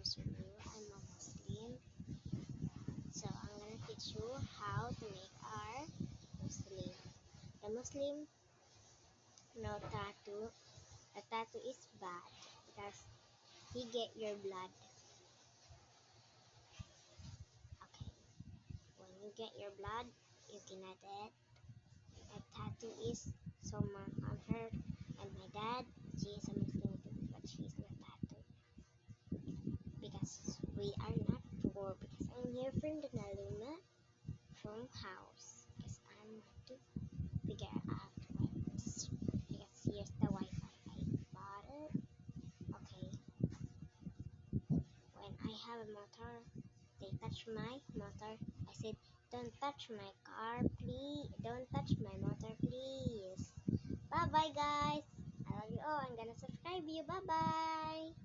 news review. I'm a Muslim, so I'm gonna teach you how to make our Muslim. The Muslim no tattoo. A tattoo is bad because he get your blood. Okay, when you get your blood, you cannot eat. A tattoo is so mark on her and my dad. She is a Muslim too, but she's not tattoo because we are not poor. Because I'm here from the Naluna from house because I'm to figure out what's because here's the Wi-Fi. I bought it. Okay, when I have a motor, they touch my motor. I said, don't touch my car, please. Don't touch my motor, please. Bye bye, guys. I love you all. I'm gonna subscribe you. Bye bye.